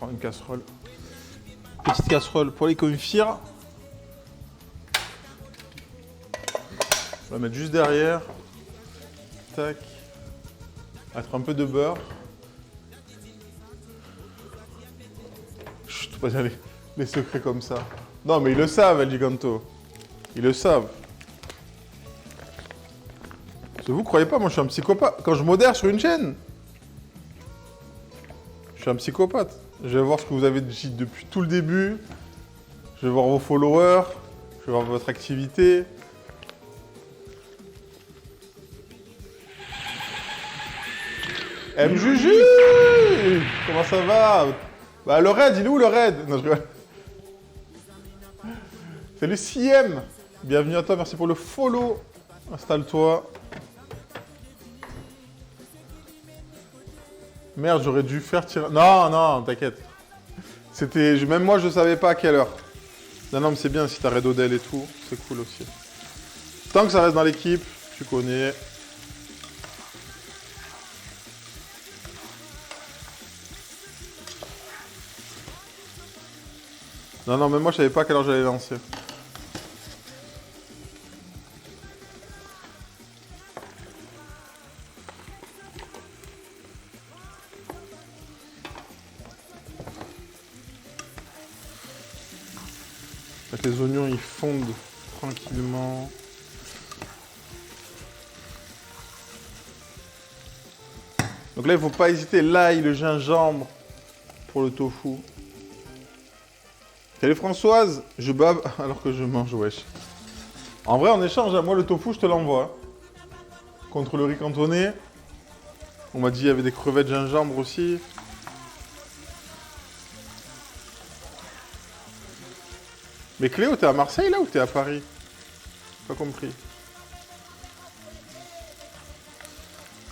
prendre une casserole. Petite casserole pour les confire. On va mettre juste derrière. Tac. Mettre un peu de beurre. Chut, pas dire les secrets comme ça. Non, mais ils le savent, El Giganto. Ils le savent. Vous croyez pas, moi je suis un psychopathe. Quand je modère sur une chaîne, je suis un psychopathe. Je vais voir ce que vous avez dit depuis tout le début. Je vais voir vos followers. Je vais voir votre activité. MJJ! Comment ça va? Bah le raid, il est où le raid? Non, je rigole. Salut CM! Bienvenue à toi, merci pour le follow. Installe-toi. Merde, j'aurais dû faire tirer... Non, non, t'inquiète. C'était... Même moi, je savais pas à quelle heure. Non, non, mais c'est bien si t'as raid Odell et tout. C'est cool aussi. Tant que ça reste dans l'équipe, tu connais. Non, non, mais moi, je savais pas à quelle heure j'allais lancer. Donc, les oignons, ils fondent tranquillement. Donc là, il faut pas hésiter. L'ail, le gingembre pour le tofu. Salut Françoise, je bave alors que je mange, wesh. En vrai, en échange, moi le tofu, je te l'envoie. Contre le riz cantonais. On m'a dit qu'il y avait des crevettes gingembre aussi. Mais Cléo, t'es à Marseille là ou t'es à Paris? Pas compris.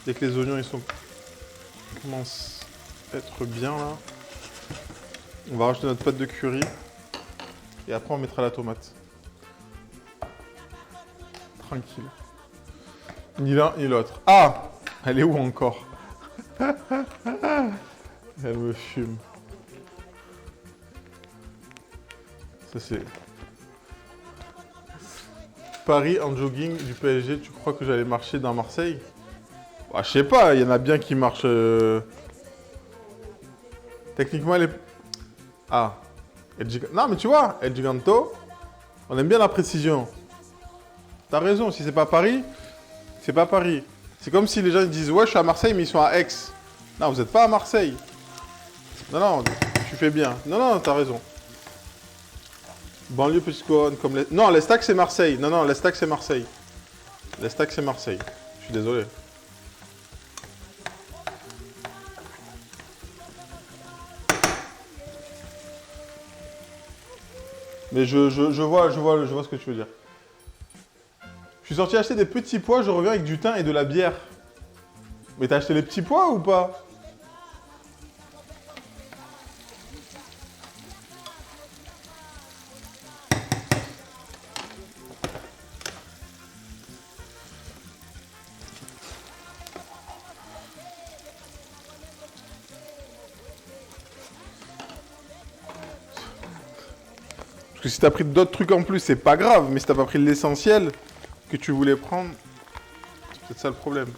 Dès que les oignons ils commencent à être bien là, on va rajouter notre pâte de curry. Et après on mettra la tomate. Tranquille. Ni l'un ni l'autre. Ah! Elle est où encore? Elle me fume. Ça c'est... Paris en jogging du PSG, tu crois que j'allais marcher dans Marseille? Bah, je sais pas, il y en a bien qui marchent... Techniquement, elle est... Ah. Non, mais tu vois, El Giganto, on aime bien la précision. T'as raison, si c'est pas Paris, c'est pas Paris. C'est comme si les gens disent « Ouais, je suis à Marseille, mais ils sont à Aix. » Non, vous n'êtes pas à Marseille. Non, non, tu fais bien. Non, non, t'as raison. Banlieue petite couronne comme les... Non, l'Estac, c'est Marseille. Non, non, l'Estac, c'est Marseille. L'Estac, c'est Marseille. Je suis désolé. Mais je vois ce que tu veux dire. Je suis sorti acheter des petits pois, je reviens avec du thym et de la bière. Mais t'as acheté les petits pois ou pas? Parce que si t'as pris d'autres trucs en plus, c'est pas grave. Mais si t'as pas pris l'essentiel que tu voulais prendre, c'est peut-être ça le problème.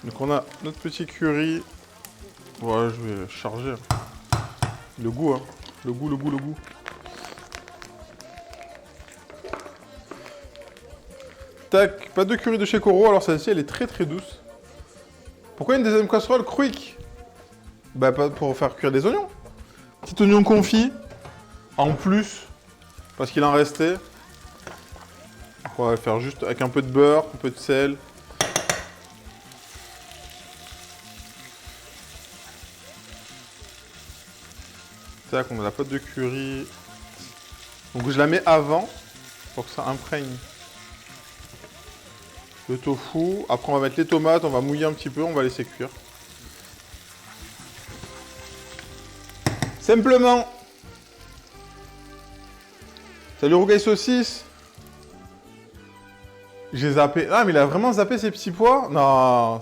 Donc on a notre petit curry. Voilà, je vais charger. Le goût, hein. Le goût. Tac, pas de curry de chez Koro. Alors celle-ci, elle est très très douce. Pourquoi une deuxième casserole quick? Bah pas pour faire cuire des oignons. Petit oignon confit. En plus, parce qu'il en restait. On va le faire juste avec un peu de beurre, un peu de sel. Tac, on a la pâte de curry. Donc je la mets avant pour que ça imprègne le tofu. Après on va mettre les tomates, on va mouiller un petit peu, on va laisser cuire. Simplement. Salut Rougail Saucisse. J'ai zappé. Ah, mais il a vraiment zappé ses petits pois? Non.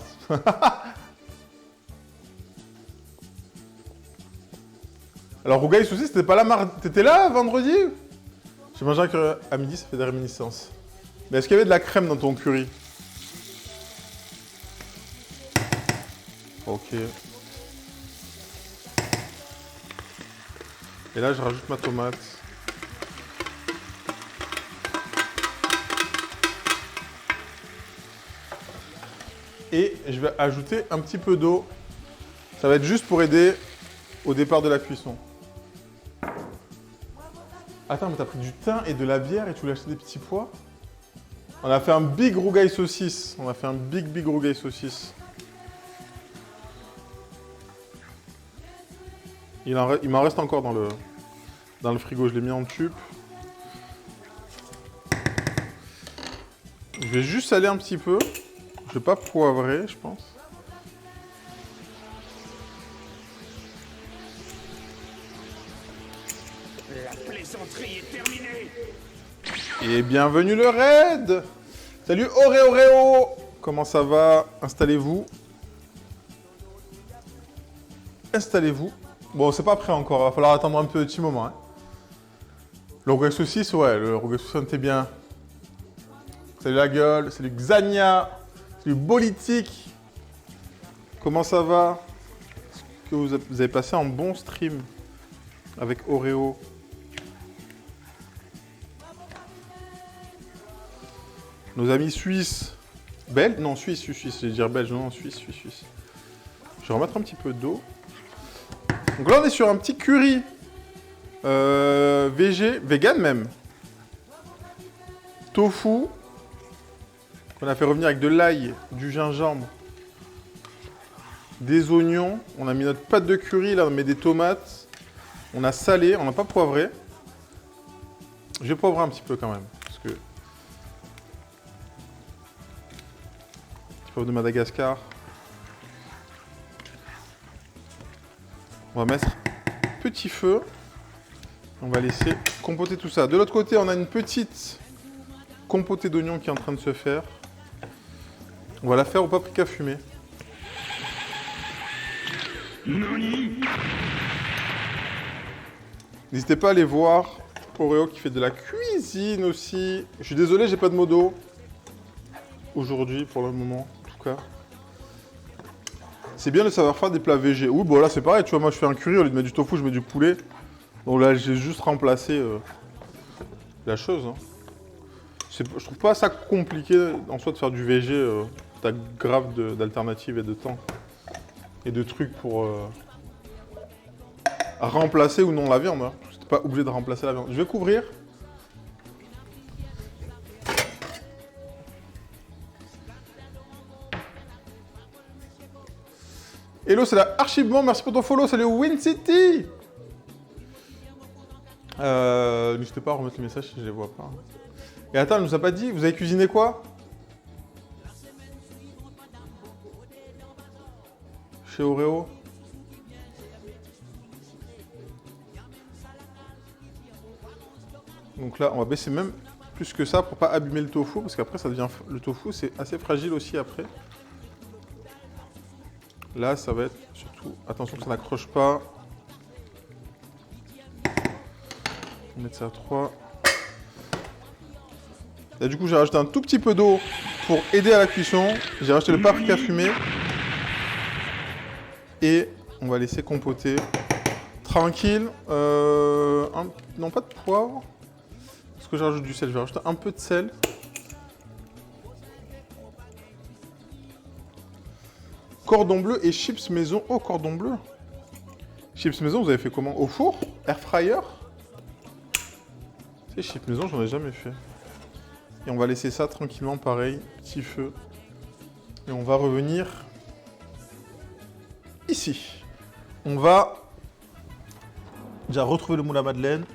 Alors, rougail souci, c'était pas là mardi. T'étais là vendredi? J'ai mangé un curry à midi, ça fait des réminiscences. Mais est-ce qu'il y avait de la crème dans ton curry? Ok. Et là, je rajoute ma tomate. Et je vais ajouter un petit peu d'eau. Ça va être juste pour aider au départ de la cuisson. Attends, mais t'as pris du thym et de la bière et tu voulais acheter des petits pois? On a fait un big rougail saucisse. On a fait un big rougail saucisse. Il m'en reste encore dans le frigo. Je l'ai mis en tube. Je vais juste saler un petit peu. Je vais pas poivrer, je pense. La plaisanterie est terminée. Et bienvenue le raid. Salut Oreo. Comment ça va? Installez-vous. Installez-vous. Bon, c'est pas prêt encore. Il va falloir attendre un petit moment. Hein. Le rougail saucisse, ouais. Le rougail saucisse, on était bien. Salut la gueule. Salut Xania. Salut Politique. Comment ça va? Est-ce que vous avez passé un bon stream avec Oreo? Nos amis suisses. Belges? Non, suisse. Je vais dire belge. Non, suisse. Je vais remettre un petit peu d'eau. Donc là, on est sur un petit curry. Vegan même. Tofu. Qu'on a fait revenir avec de l'ail, du gingembre, des oignons. On a mis notre pâte de curry, là, on met des tomates. On a salé, on n'a pas poivré. Je vais poivrer un petit peu quand même. Parce que... Petit poivre de Madagascar. On va mettre petit feu. On va laisser compoter tout ça. De l'autre côté, on a une petite compotée d'oignons qui est en train de se faire. On va la faire au paprika fumé. N'hésitez pas à aller voir Oreo qui fait de la cuisine aussi. Je suis désolé, j'ai pas de modo aujourd'hui pour le moment, en tout cas. C'est bien de savoir faire des plats végés. Oui, bon là c'est pareil, tu vois, moi je fais un curry, au lieu de mettre du tofu, je mets du poulet. Donc là j'ai juste remplacé la chose. Hein. Je trouve pas ça compliqué en soi de faire du végé. T'as grave d'alternatives et de temps. Et de trucs pour remplacer ou non la viande. Hein. T'es pas obligé de remplacer la viande. Je vais couvrir. Hello, c'est la Archibon, merci pour ton follow, salut Win City. N'hésitez pas à remettre les messages si je les vois pas. Et attends, elle nous a pas dit, vous avez cuisiné quoi? Chez Oreo? Donc là, on va baisser même plus que ça pour pas abîmer le tofu, parce qu'après ça devient... Le tofu, c'est assez fragile aussi après. Là, ça va être surtout... Attention que ça n'accroche pas. On va mettre ça à 3. Là, du coup, j'ai rajouté un tout petit peu d'eau pour aider à la cuisson. J'ai rajouté le paprika fumé. Et on va laisser compoter. Tranquille. Non, pas de poivre. Est-ce que je rajoute du sel? Je vais rajouter un peu de sel. Cordon bleu et chips maison. Oh, cordon bleu. Chips maison, vous avez fait comment? Au four? Air fryer? Ces chips maison, j'en ai jamais fait. Et on va laisser ça tranquillement, pareil, petit feu. Et on va revenir ici. On va déjà retrouver le moule à madeleine.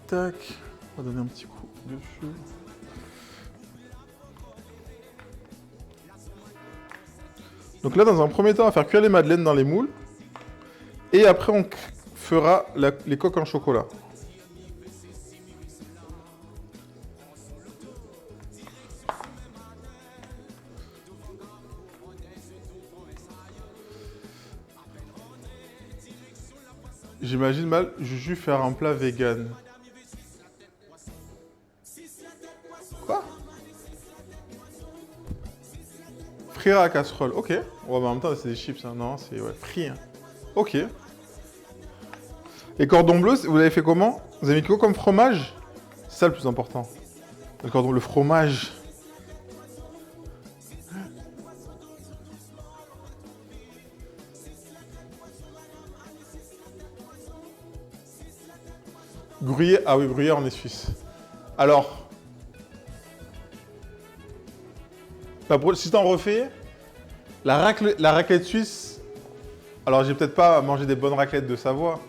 Tac, on va donner un petit coup dessus. Donc là, dans un premier temps, on va faire cuire les madeleines dans les moules. Et après, on fera les coques en chocolat. J'imagine mal Juju faire un plat vegan. Quoi? Frire à la casserole, ok. Ouais, mais en même temps, c'est des chips, hein. Non, c'est ouais, frit. Hein. Ok. Et cordon bleu, vous l'avez fait comment? Vous avez mis quoi comme fromage? C'est ça le plus important. Le fromage. Gruyère, ah oui, Gruyère, on est suisse. Alors, si t'en refais, la raclette suisse, alors j'ai peut-être pas mangé des bonnes raclettes de Savoie.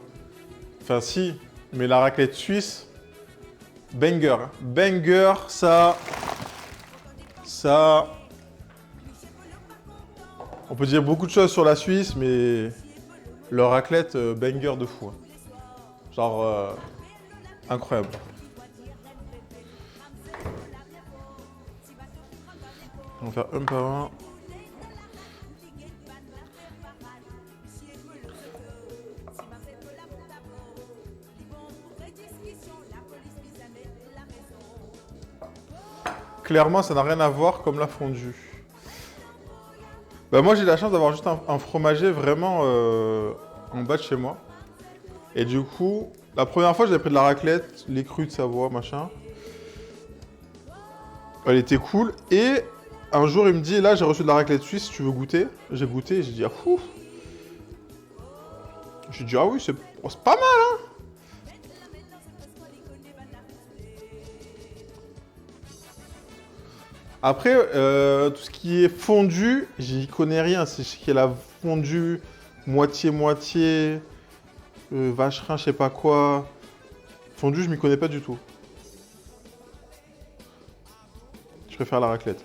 Enfin si, mais la raclette suisse, banger. Banger, ça... On peut dire beaucoup de choses sur la Suisse, mais leur raclette, banger de fou. Hein. Genre, incroyable. On va faire un par un. Clairement, ça n'a rien à voir comme la fondue. Bah, moi, j'ai la chance d'avoir juste un fromager vraiment en bas de chez moi. Et du coup, la première fois, j'avais pris de la raclette, les crus de Savoie, machin. Elle était cool. Et un jour, il me dit, là, j'ai reçu de la raclette suisse, tu veux goûter? J'ai goûté et j'ai dit, ah fou. J'ai dit, ah oui, c'est pas mal, hein. Après, tout ce qui est fondu, j'y connais rien. C'est ce qui est la fondue moitié-moitié, vacherin, je sais pas quoi. Fondue, je m'y connais pas du tout. Je préfère la raclette.